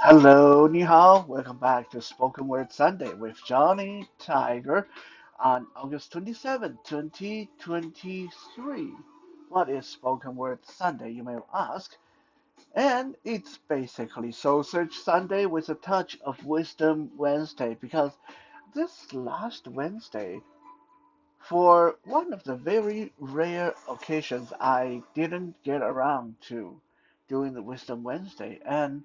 Hello, ni hao. Welcome back to Spoken Word Sunday with Johnny Tiger on August 27, 2023. What is Spoken Word Sunday, you may ask? And it's basically Soul Search Sunday with a touch of Wisdom Wednesday because this last Wednesday, for one of the very rare occasions I didn't get around to doing the Wisdom Wednesday, and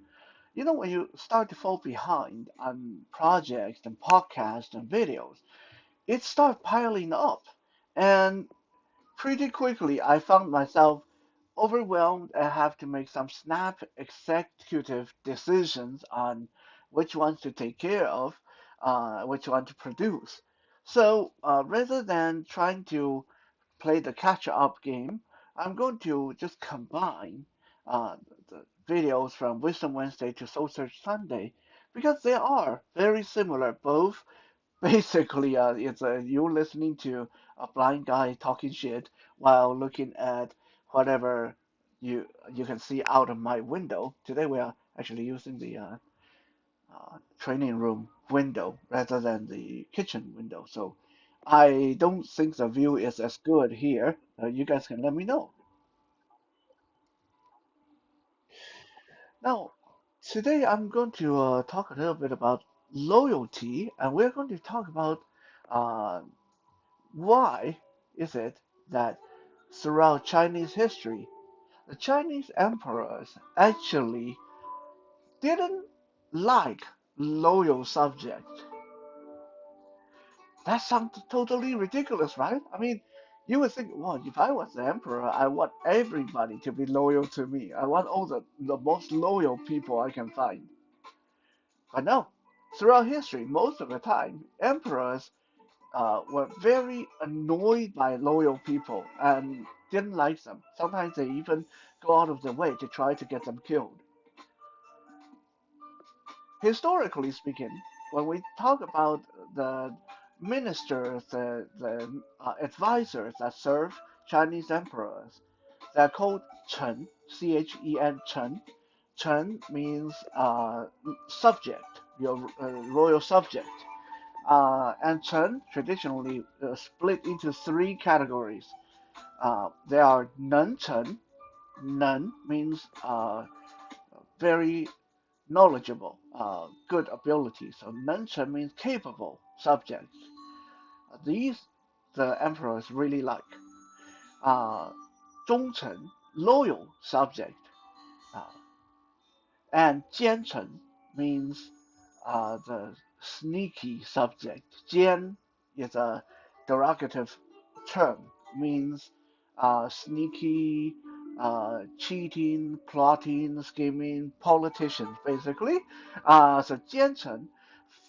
when you start to fall behind on projects and podcasts and videos, it starts piling up. And pretty quickly, I found myself overwhelmed and have to make some snap executive decisions on which ones to take care of, which one to produce. So rather than trying to play the catch-up game, I'm going to just combine uh, the videos from Wisdom Wednesday to Soul Search Sunday because they are very similar. Both basically, it's you listening to a blind guy talking shit while looking at whatever you can see out of my window. Today we are actually using the training room window rather than the kitchen window. So I don't think the view is as good here. You guys can let me know. Now, today I'm going to talk a little bit about loyalty, and we're going to talk about uh, why is it that throughout Chinese history, the Chinese emperors actually didn't like loyal subjects. That sounds totally ridiculous, right? I mean, you would think, well, if I was the emperor, I want everybody to be loyal to me. I want all the most loyal people I can find. But no, throughout history, most of the time, emperors were very annoyed by loyal people and didn't like them. Sometimes they even go out of their way to try to get them killed. Historically speaking, when we talk about the ministers, the advisors that serve Chinese emperors, they're called Chen, Chen, Chen. Chen means subject, your royal subject. And Chen traditionally split into three categories. There are Nen Chen. Nen means very knowledgeable, good ability. So Nen means capable subjects. These the emperors really like. Uh, Zhongchen, loyal subject. Uh, and Jianchen means the sneaky subject. Jian is a derogative term, means sneaky, cheating, plotting, scheming, politicians, basically. So Jianchen,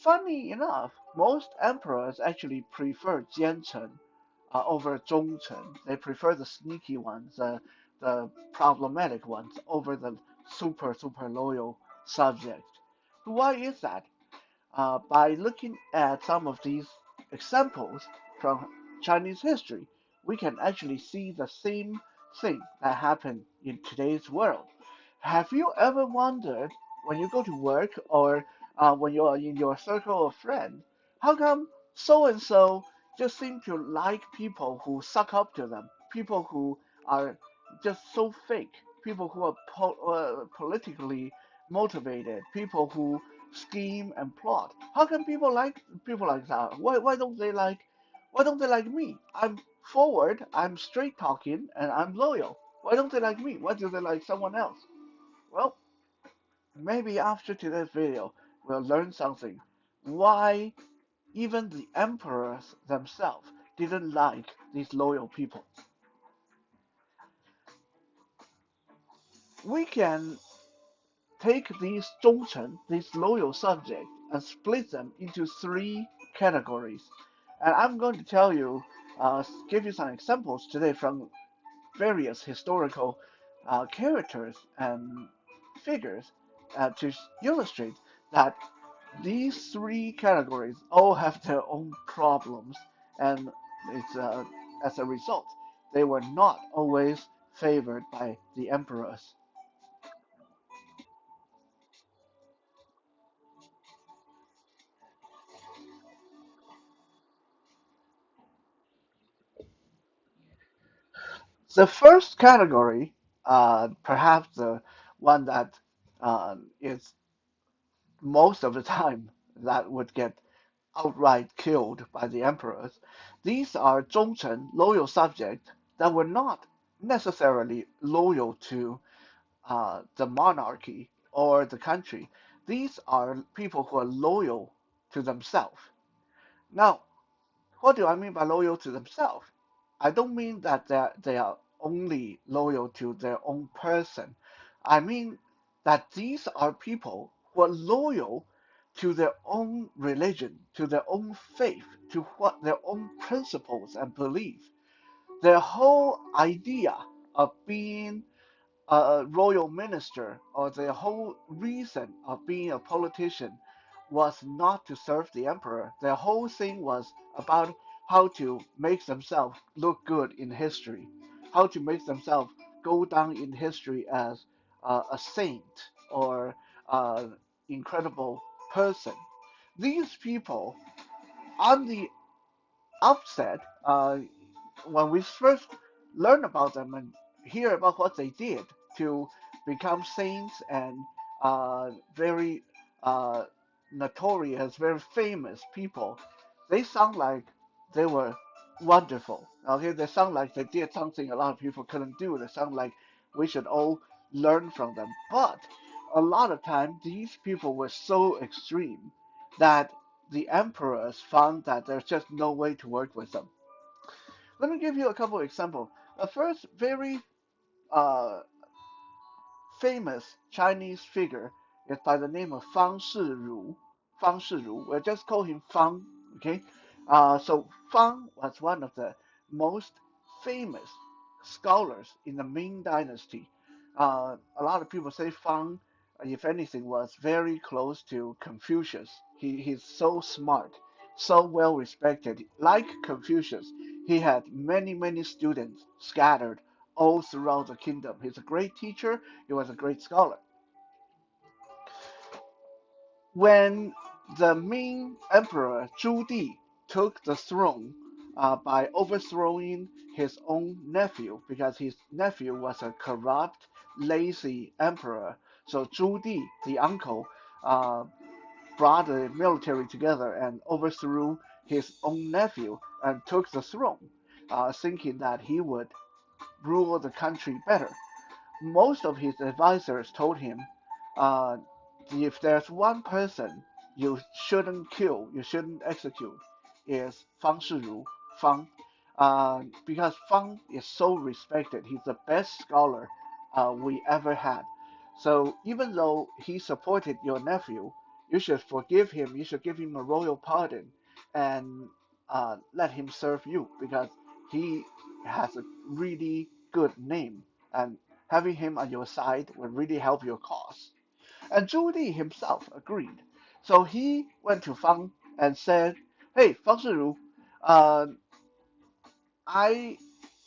funny enough, most emperors actually prefer Jianchen over Zhongchen. They prefer the sneaky ones, the problematic ones, over the super loyal subject. Why is that? By looking at some of these examples from Chinese history, we can actually see the same thing that happened in today's world. Have you ever wondered when you go to work or when you're in your circle of friends, how come so and so just seem to like people who suck up to them, people who are just so fake, people who are politically motivated, people who scheme and plot. How can people like people like that? Why don't they like me? I'm forward, I'm straight talking, and I'm loyal. Why don't they like me? Why do they like someone else? Well, maybe after today's video, we'll learn something. Why even the emperors themselves didn't like these loyal people. We can take these 忠臣, these loyal subjects, and split them into three categories. And I'm going to tell you, give you some examples today from various historical characters and figures to illustrate that these three categories all have their own problems, and it's as a result, they were not always favored by the emperors. The first category, perhaps the one that is most of the time that would get outright killed by the emperors. These are 忠臣, loyal subjects that were not necessarily loyal to the monarchy or the country. These are people who are loyal to themselves. Now, what do I mean by loyal to themselves? I don't mean that they are only loyal to their own person. I mean that these are people who are loyal to their own religion, to their own faith, to what their own principles and beliefs. Their whole idea of being a royal minister or the whole reason of being a politician was not to serve the emperor. Their whole thing was about how to make themselves look good in history, how to make themselves go down in history as a saint or an incredible person. These people, on the outset, when we first learn about them and hear about what they did to become saints and very uh, notorious, very famous people, they sound like they were wonderful. Okay, they sound like they did something a lot of people couldn't do. They sound like we should all learn from them. But a lot of time, these people were so extreme that the emperors found that there's just no way to work with them. Let me give you a couple of examples. The first very uh, famous Chinese figure is by the name of Fang Shiru. Fang Shiru. We'll just call him Fang. Okay. So Fang was one of the most famous scholars in the Ming Dynasty. A lot of people say Fang, if anything, was very close to Confucius. He's so smart, so well respected. Like Confucius, he had many students scattered all throughout the kingdom. He's a great teacher. He was a great scholar. When the Ming Emperor Zhu Di took the throne by overthrowing his own nephew, because his nephew was a corrupt, lazy emperor, so Zhu Di, the uncle, uh, brought the military together and overthrew his own nephew and took the throne, thinking that he would rule the country better. Most of his advisors told him, uh, if there's one person you shouldn't kill, you shouldn't execute, is Fang Shiru, Fang, because Fang is so respected. He's the best scholar we ever had. So even though he supported your nephew, you should forgive him. You should give him a royal pardon and let him serve you because he has a really good name and having him on your side will really help your cause. And Zhu Di himself agreed. So he went to Fang and said, "Hey, Fang Shiru, uh, I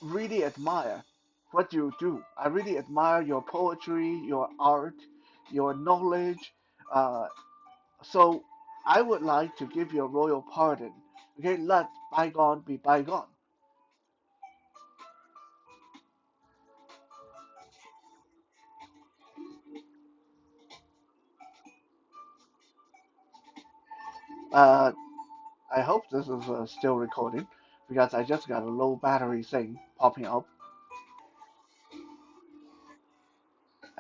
really admire what you do. I really admire your poetry, your art, your knowledge. Uh, so I would like to give you a royal pardon. Okay, let bygone be bygone." Uh, I hope this is still recording because I just got a low battery thing popping up.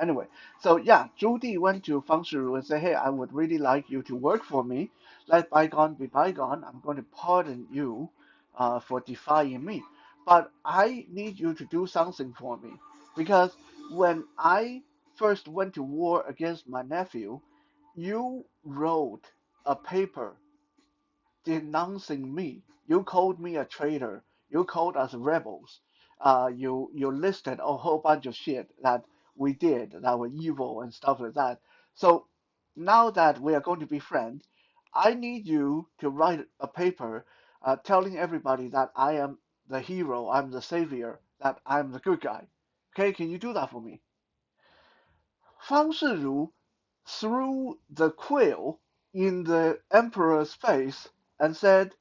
Anyway, so yeah, Zhu Di went to Fang Shiru and said, "Hey, I would really like you to work for me. Let bygone be bygone. I'm going to pardon you for defying me. But I need you to do something for me. Because when I first went to war against my nephew, you wrote a paper denouncing me. You called me a traitor. You called us rebels. You listed a whole bunch of shit that we did that were evil and stuff like that. So now that we are going to be friends, I need you to write a paper telling everybody that I am the hero, I'm the savior, that I'm the good guy. Okay, can you do that for me?" Fang Shiru threw the quill in the emperor's face and said,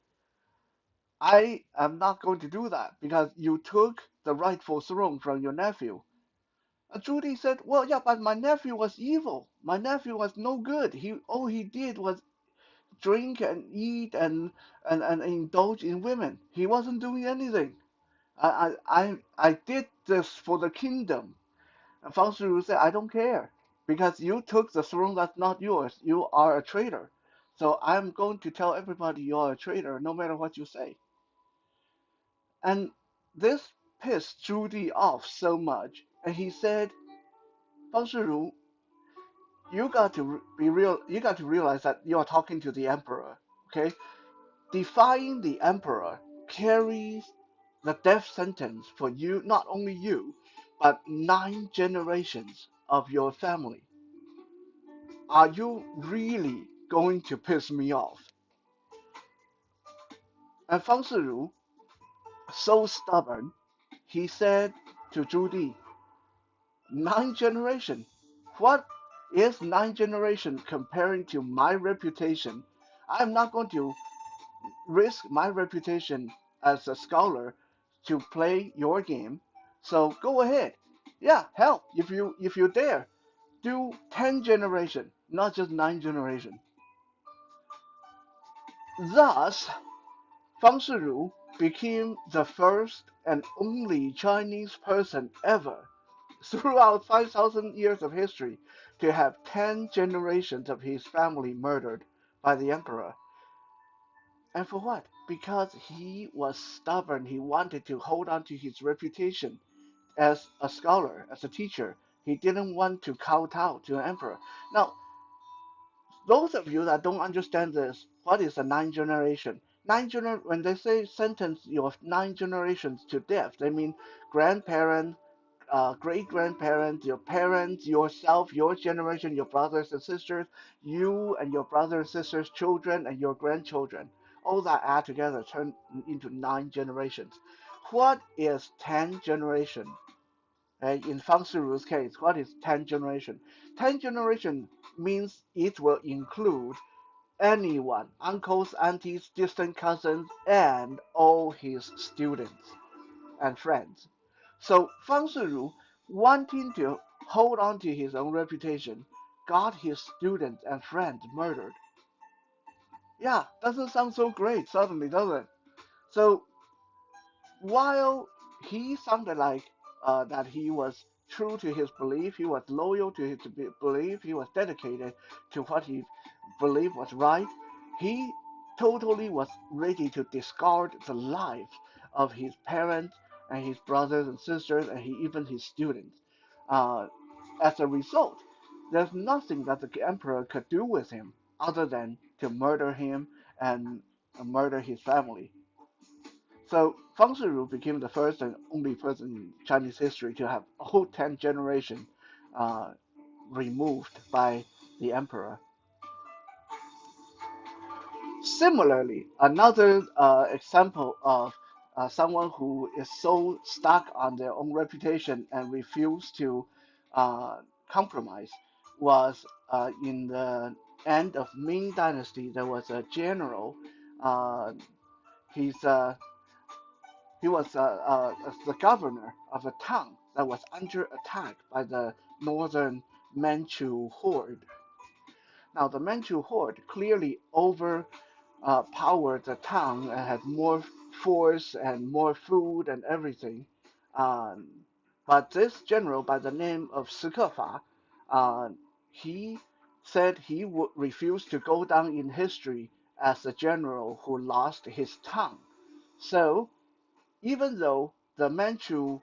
I am not going to do that because you took the rightful throne from your nephew. And Judy said, well, yeah, but my nephew was evil. My nephew was no good. All he did was drink and eat and indulge in women. He wasn't doing anything. I did this for the kingdom. And Fang Shiru said, I don't care because you took the throne that's not yours. You are a traitor. So I'm going to tell everybody you are a traitor no matter what you say. And this pissed Judy off so much. And he said, Fang Shiru, you got to realize that you are talking to the emperor. Okay? Defying the emperor carries the death sentence for you, not only you, but 9 generations of your family. Are you really going to piss me off? And Fang Shiru, so stubborn, he said to Zhu Di, 9 generation? What is 9 generation comparing to my reputation? I'm not going to risk my reputation as a scholar to play your game. So go ahead. Yeah, hell, if you dare, do 10 generation, not just 9 generation. Thus, Fang Shiru became the first and only Chinese person ever, throughout 5,000 years of history, to have 10 generations of his family murdered by the emperor. And for what? Because he was stubborn. He wanted to hold on to his reputation as a scholar, as a teacher. He didn't want to kowtow to an emperor. Now, those of you that don't understand this, what is a 9 generation? When they say sentence your 9 generations to death, they mean grandparent, great grandparents, your parents, yourself, your generation, your brothers and sisters, you and your brothers and sisters, children and your grandchildren. All that add together turn into 9 generations. What is 10 generation? In Fang Shiru's case, what is 10 generation? 10 generation means it will include anyone, uncles, aunties, distant cousins, and all his students and friends. So Fang Shiru, wanting to hold on to his own reputation, got his students and friends murdered. Yeah, doesn't sound so great suddenly, does it? So while he sounded like that he was true to his belief, he was loyal to his belief, he was dedicated to what he believed was right, he totally was ready to discard the lives of his parents and his brothers and sisters and even his students. Uh, as a result, there's nothing that the emperor could do with him other than to murder him and murder his family. So Fang Shiru became the first and only person in Chinese history to have a whole 10 generation uh, removed by the emperor. Similarly, another example of someone who is so stuck on their own reputation and refused to uh, compromise was in the end of Ming Dynasty. There was a general. Uh, he's He was the governor of a town that was under attack by the northern Manchu horde. Now, the Manchu horde clearly overpowered the town and had more force and more food and everything. Um, but this general, by the name of Sikefa, uh, he said he would refuse to go down in history as the general who lost his tongue. So even though the Manchu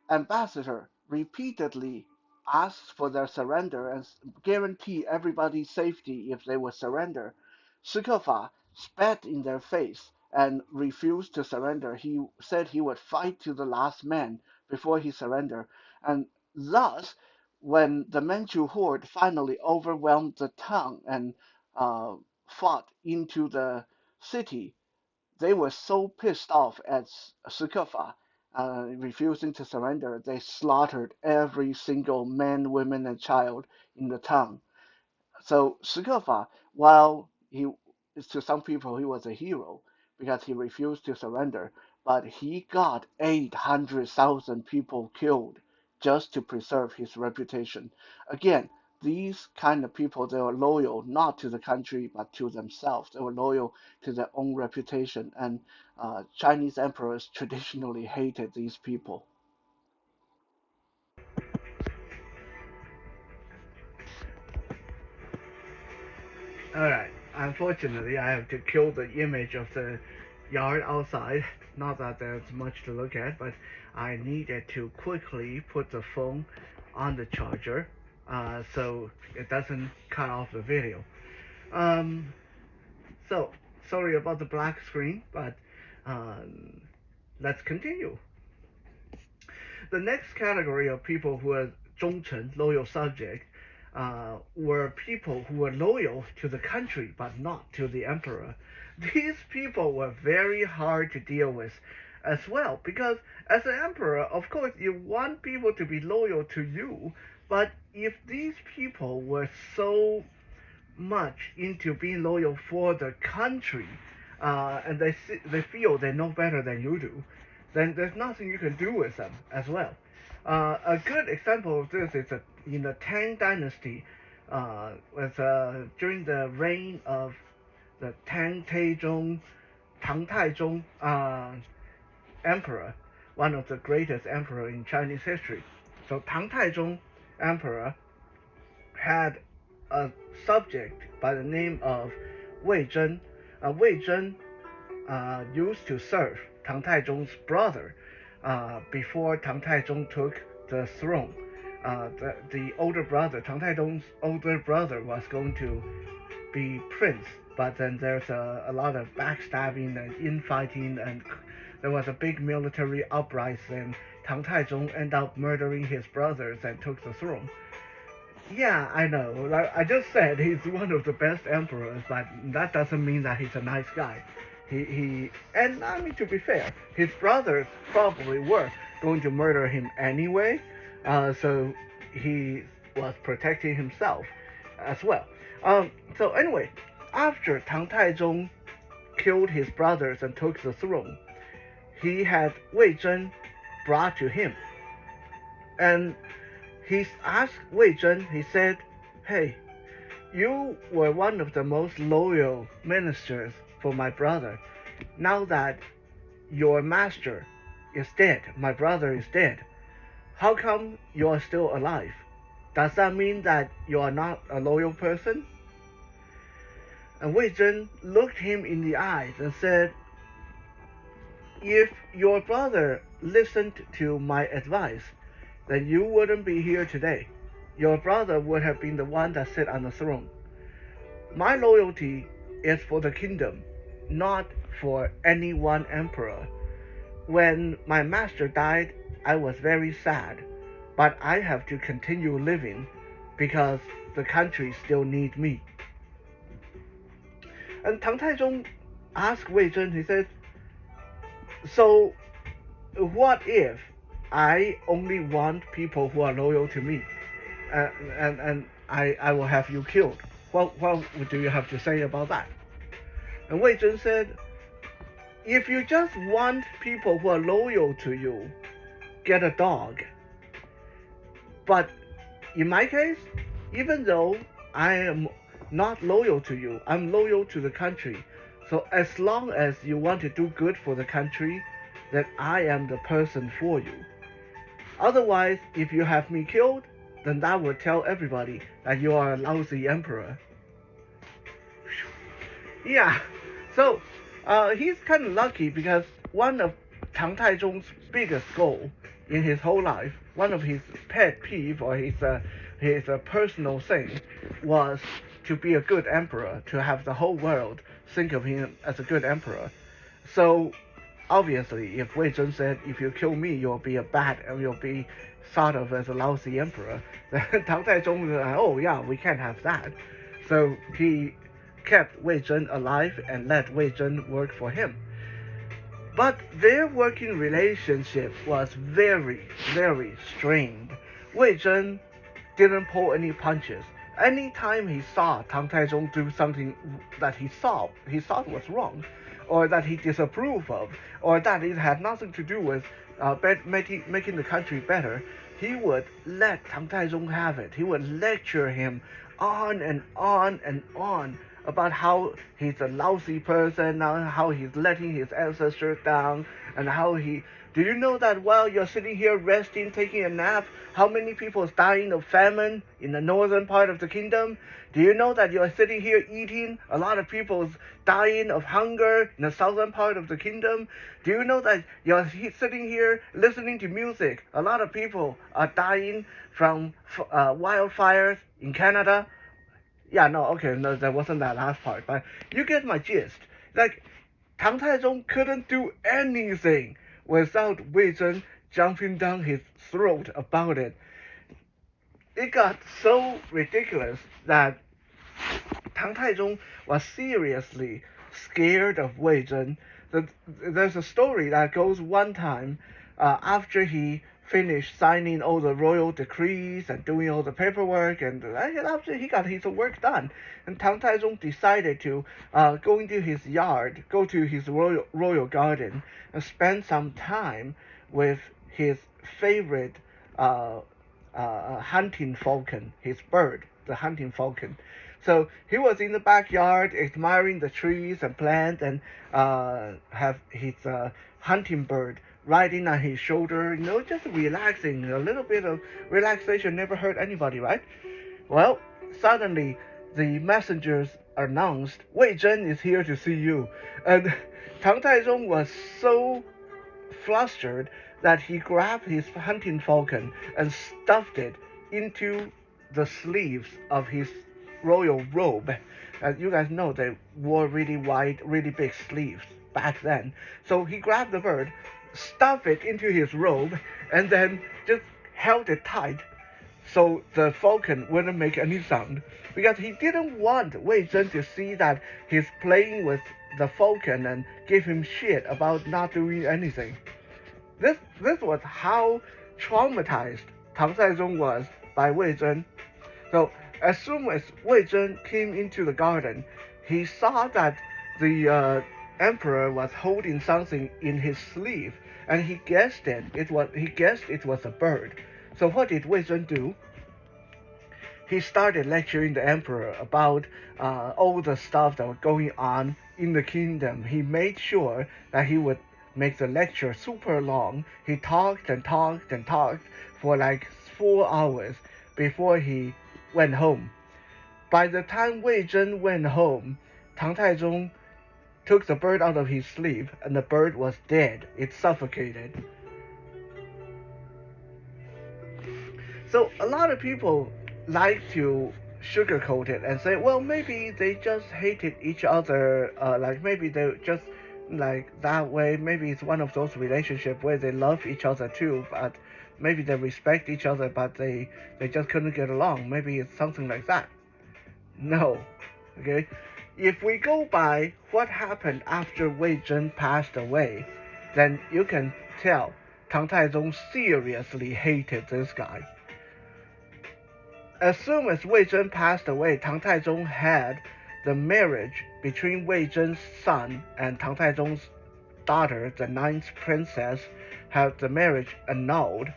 ambassador repeatedly asked for their surrender and guaranteed everybody's safety if they would surrender, Sukhofa spat in their face and refused to surrender. He said he would fight to the last man before he surrendered. And thus, when the Manchu horde finally overwhelmed the town and uh, fought into the city, they were so pissed off at Sukhofa refusing to surrender, they slaughtered every single man, woman, and child in the town. So Sukhofa, while he to some people he was a hero, because he refused to surrender. But he got 800,000 people killed just to preserve his reputation. Again, these kind of people, they were loyal not to the country but to themselves. They were loyal to their own reputation, and Chinese emperors traditionally hated these people. Alright, unfortunately, I have to kill the image of the yard outside. Not that there's much to look at, but I needed to quickly put the phone on the charger so it doesn't cut off the video. Um, so, sorry about the black screen, but um, let's continue. The next category of people who are 忠臣, loyal subject, were people who were loyal to the country but not to the emperor. These people were very hard to deal with as well because as an emperor, of course, you want people to be loyal to you, but if these people were so much into being loyal for the country, and they feel they know better than you do, then there's nothing you can do with them as well. A good example of this is in the Tang Dynasty, during the reign of the Tang Taizong, Tang Taizong emperor, one of the greatest emperor in Chinese history. So Tang Taizong emperor had a subject by the name of Wei Zhen. Wei Zhen used to serve Tang Taizong's brother before Tang Taizong took the throne. The older brother, Tang Taizong's older brother, was going to be prince, but then there's a lot of backstabbing and infighting, and there was a big military uprising. Tang Taizong ended up murdering his brothers and took the throne. Yeah, I know. Like I just said, he's one of the best emperors, but that doesn't mean that he's a nice guy. And I mean, to be fair, his brothers probably were going to murder him anyway, so he was protecting himself as well. So anyway, after Tang Taizong killed his brothers and took the throne, he had Wei Zhen brought to him, and he asked Wei Zhen. He said, "Hey, you were one of the most loyal ministers for my brother. Now that your master is dead, my brother is dead, how come you are still alive? Does that mean that you are not a loyal person?" And Wei Zhen looked him in the eyes and said, "If your brother listened to my advice, then you wouldn't be here today. Your brother would have been the one that sat on the throne. My loyalty is for the kingdom, not for any one emperor. When my master died, I was very sad, but I have to continue living because the country still needs me." And Tang Taizong asked Wei Zhen, he said, "So what if I only want people who are loyal to me, and I will have you killed? What do you have to say about that?" And Wei Zhen said, "If you just want people who are loyal to you, get a dog. But in my case, even though I am not loyal to you, I'm loyal to the country. So as long as you want to do good for the country, then I am the person for you. Otherwise, if you have me killed, then that would tell everybody that you are a lousy emperor." Yeah, so he's kind of lucky because one of Tang Taizong's biggest goal in his whole life, one of his pet peeve or his personal thing, was to be a good emperor, to have the whole world think of him as a good emperor. So obviously, if Wei Zhen said, "If you kill me, you'll be a bad, you'll be thought of as a lousy emperor," then Tang Taizong was like, "Oh yeah, we can't have that." So he kept Wei Zhen alive and let Wei Zhen work for him. But their working relationship was very, very strained. Wei Zhen didn't pull any punches. Anytime he saw Tang Taizong do something that he thought was wrong, or that he disapproved of, or that it had nothing to do with making the country better, he would let Tang Taizong have it. He would lecture him on and on and on about how he's a lousy person, how he's letting his ancestors down, and how he. Do you know that while you're sitting here resting, taking a nap, how many people is dying of famine in the northern part of the kingdom? Do you know that you're sitting here eating? A lot of people is dying of hunger in the southern part of the kingdom. Do you know that you're sitting here listening to music? A lot of people are dying from wildfires in Canada. Yeah, no, okay, no, that wasn't that last part, but you get my gist. Like, Tang Taizong couldn't do anything without Wei Zhen jumping down his throat about it. It got so ridiculous that Tang Taizong was seriously scared of Wei Zhen. There's a story that goes one time after he finished signing all the royal decrees and doing all the paperwork, and after he got his work done, and Tang Taizong decided to go into his yard, go to his royal garden, and spend some time with his favorite hunting falcon, his bird, the hunting falcon. So he was in the backyard admiring the trees and plants, and have his hunting bird riding on his shoulder, just relaxing. A little bit of relaxation never hurt anybody, right? Well, suddenly the messengers announced, Wei Zhen is here to see you. And Tang Taizong was so flustered that he grabbed his hunting falcon and stuffed it into the sleeves of his royal robe. As you guys know, they wore really wide, really big sleeves back then. So he grabbed the bird, stuffed it into his robe, and then just held it tight so the falcon wouldn't make any sound, because he didn't want Wei Zhen to see that he's playing with the falcon and give him shit about not doing anything. This was how traumatized Tang Taizong was by Wei Zhen. So as soon as Wei Zhen came into the garden, he saw that the emperor was holding something in his sleeve, and he guessed it was a bird. So what did Wei Zhen do? He started lecturing the emperor about all the stuff that was going on in the kingdom. He made sure that he would make the lecture super long. He talked and talked and talked for like 4 hours before he went home. By the time Wei Zhen went home, Tang Taizong took the bird out of his sleeve, and the bird was dead. It suffocated. So a lot of people like to sugarcoat it and say, well, maybe they just hated each other, like maybe they just like that way. Maybe it's one of those relationships where they love each other too, but maybe they respect each other, but they just couldn't get along. Maybe it's something like that. No, okay. If we go by what happened after Wei Zhen passed away, then you can tell Tang Taizong seriously hated this guy. As soon as Wei Zhen passed away, Tang Taizong had the marriage between Wei Zhen's son and Tang Taizong's daughter, the ninth princess, have the marriage annulled.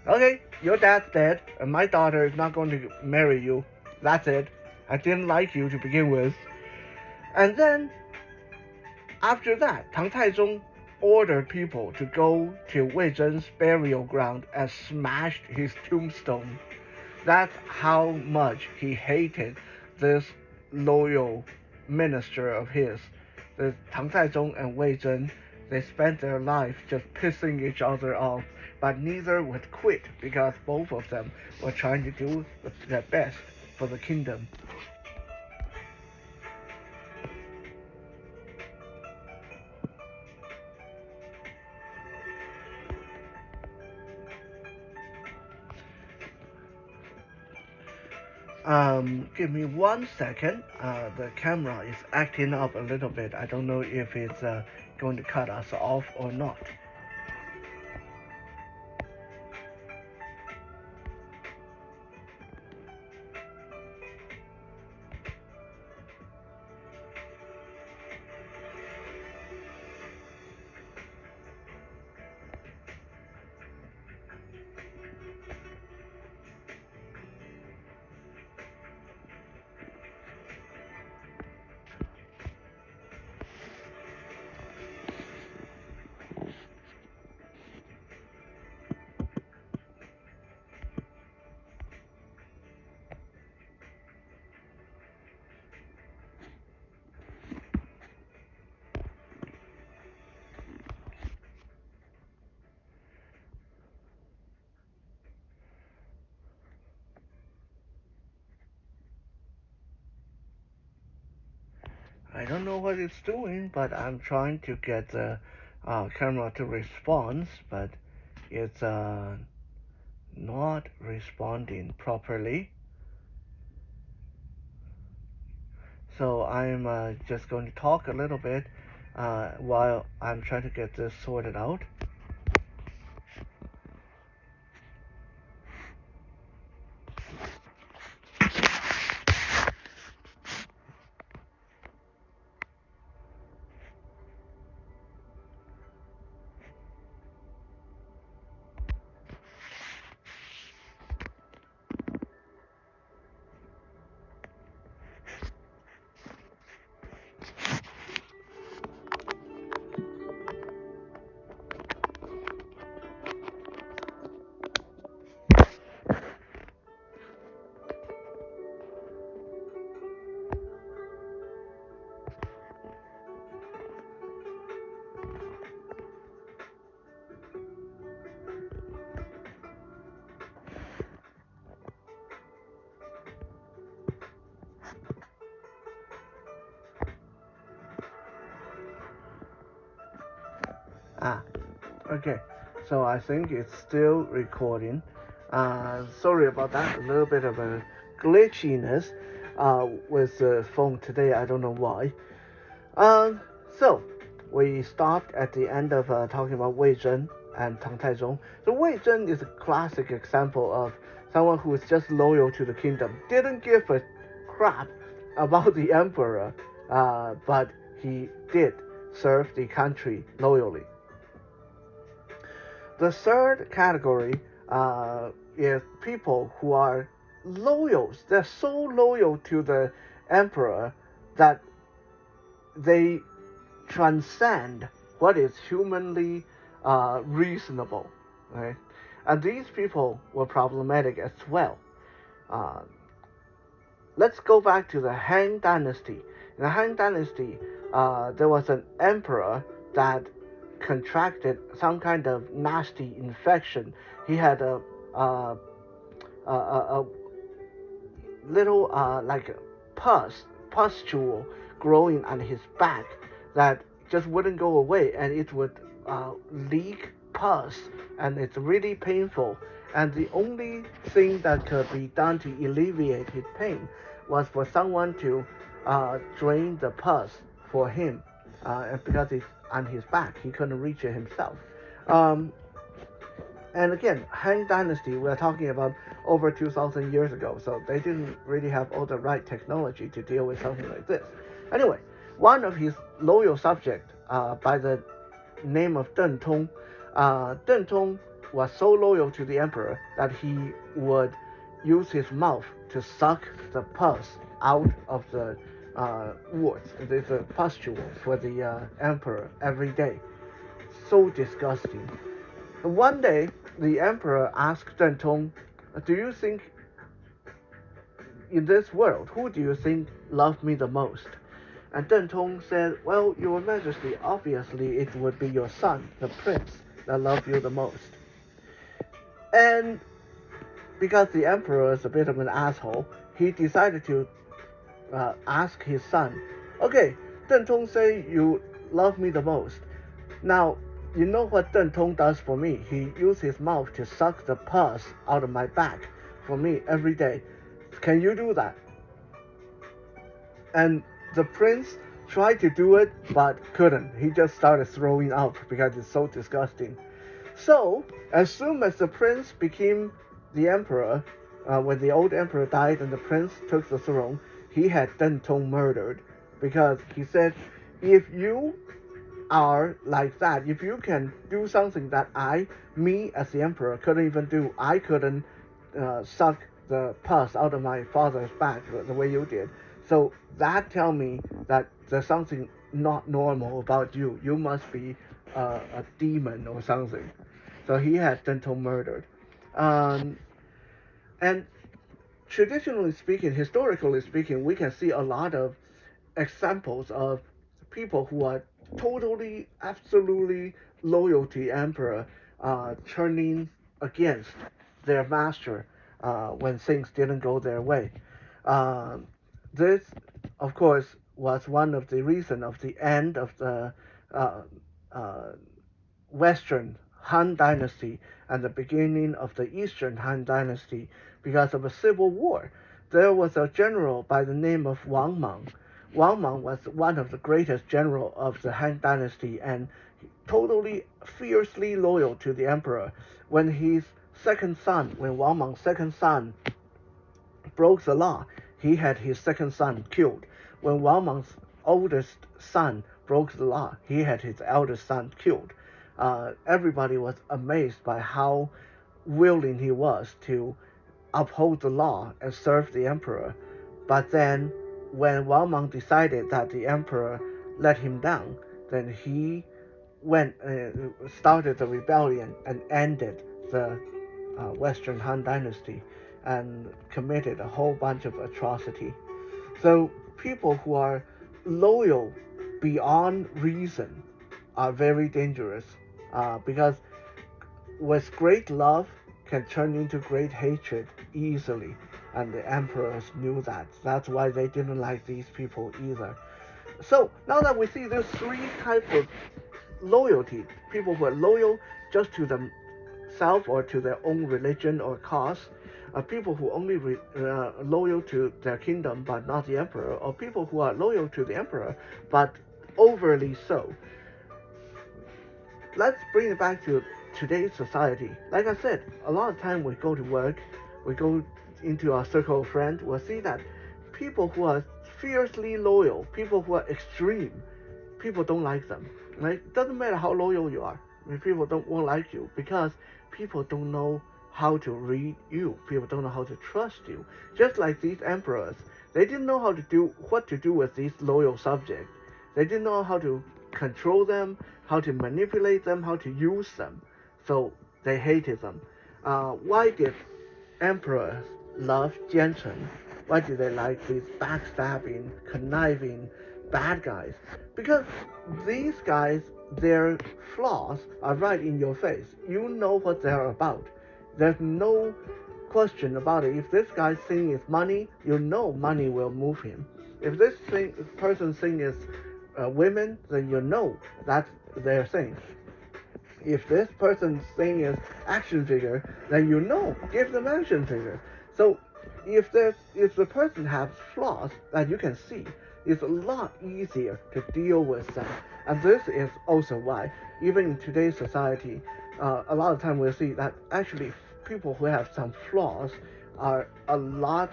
Okay, your dad's dead, and my daughter is not going to marry you. That's it. I didn't like you to begin with. And then, after that, Tang Taizong ordered people to go to Wei Zhen's burial ground and smashed his tombstone. That's how much he hated this loyal minister of his. The Tang Taizong and Wei Zhen, they spent their life just pissing each other off, but neither would quit because both of them were trying to do their best for the kingdom. Give me 1 second. The camera is acting up a little bit. I don't know if it's going to cut us off or not. I don't know what it's doing, but I'm trying to get the camera to respond, but it's not responding properly. So I'm just going to talk a little bit while I'm trying to get this sorted out. Okay, so I think it's still recording. Sorry about that, a little bit of a glitchiness with the phone today, I don't know why. So, we stopped at the end of talking about Wei Zhen and Tang Taizong. So Wei Zhen is a classic example of someone who is just loyal to the kingdom, didn't give a crap about the emperor, but he did serve the country loyally. The third category is people who are loyal. They're so loyal to the emperor that they transcend what is humanly reasonable. Right? And these people were problematic as well. Uh, let's go back to the Han Dynasty. In the Han Dynasty, there was an emperor that contracted some kind of nasty infection. He had a little like pustule growing on his back that just wouldn't go away, and it would leak pus, and it's really painful. And the only thing that could be done to alleviate his pain was for someone to drain the pus for him, because it's on his back, he couldn't reach it himself. Um, and again, Han Dynasty, we're talking about over 2,000 years ago, so they didn't really have all the right technology to deal with something like this. Anyway, one of his loyal subjects, by the name of Deng Tong, Deng Tong was so loyal to the emperor that he would use his mouth to suck the pus out of the warts, the pustule for the emperor every day. So disgusting. One day, the emperor asked Deng Tong, "Do you think in this world, who do you think loved me the most?" And Deng Tong said, "Well, Your Majesty, obviously it would be your son, the prince, that loved you the most." And because the emperor is a bit of an asshole, he decided to ask his son, "Okay, Deng Tong say you love me the most. Now, you know what Deng Tong does for me? He uses his mouth to suck the pus out of my back for me every day. Can you do that?" And the prince tried to do it, but couldn't. He just started throwing up because it's so disgusting. So, as soon as the prince became the emperor, when the old emperor died and the prince took the throne, he had Deng Tong murdered because he said, "If you are like that, if you can do something that me as the emperor couldn't even do, I couldn't suck the pus out of my father's back the way you did. So that tell me that there's something not normal about you. You must be a demon or something." So he had Deng Tong murdered. Um, and traditionally speaking, historically speaking, we can see a lot of examples of people who are totally, absolutely loyal to the emperor, turning against their master when things didn't go their way. Uh, this, of course, was one of the reasons of the end of the uh, uh, Western Han Dynasty and the beginning of the Eastern Han Dynasty because of a civil war. There was a general by the name of Wang Mang. Wang Mang was one of the greatest generals of the Han Dynasty and totally fiercely loyal to the emperor. When Wang Mang's second son broke the law, he had his second son killed. When Wang Mang's oldest son broke the law, he had his eldest son killed. Everybody was amazed by how willing he was to uphold the law and serve the emperor. But then, when Wang Mang decided that the emperor let him down, then he started the rebellion and ended the Western Han Dynasty and committed a whole bunch of atrocity. So people who are loyal beyond reason are very dangerous because with great love can turn into great hatred easily, and the emperors knew that. That's why they didn't like these people either. So now that we see there's three types of loyalty, people who are loyal just to themselves or to their own religion or cause, people who only loyal to their kingdom but not the emperor, or people who are loyal to the emperor but overly so. Let's bring it back to today's society. Like I said, a lot of time we go to work, we go into our circle of friends, we'll see that people who are fiercely loyal, people who are extreme, people don't like them. Right? It doesn't matter how loyal you are. People won't like you because people don't know how to read you. People don't know how to trust you. Just like these emperors, they didn't know what to do with these loyal subjects. They didn't know how to control them, how to manipulate them, how to use them. So they hated them. Why did emperors love Jiancheng? Why do they like these backstabbing, conniving, bad guys? Because these guys, their flaws are right in your face. You know what they're about. There's no question about it. If this guy's thing is money, you know money will move him. If this person's thing is women, then you know that's their thing. If this person's thing is action figure, then you know, give them action figure. So if the person has flaws that you can see, it's a lot easier to deal with them. And this is also why, even in today's society, a lot of time we'll see that actually people who have some flaws are a lot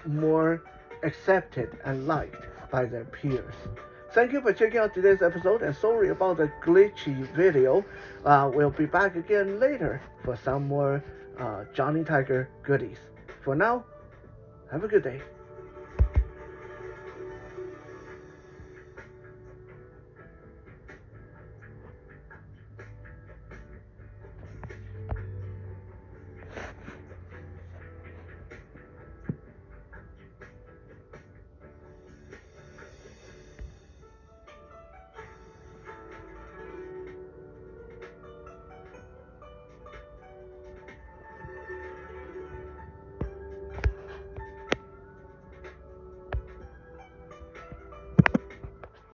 more accepted and liked by their peers. Thank you for checking out today's episode, and sorry about the glitchy video. We'll be back again later for some more Johnny Tiger goodies. For now, have a good day.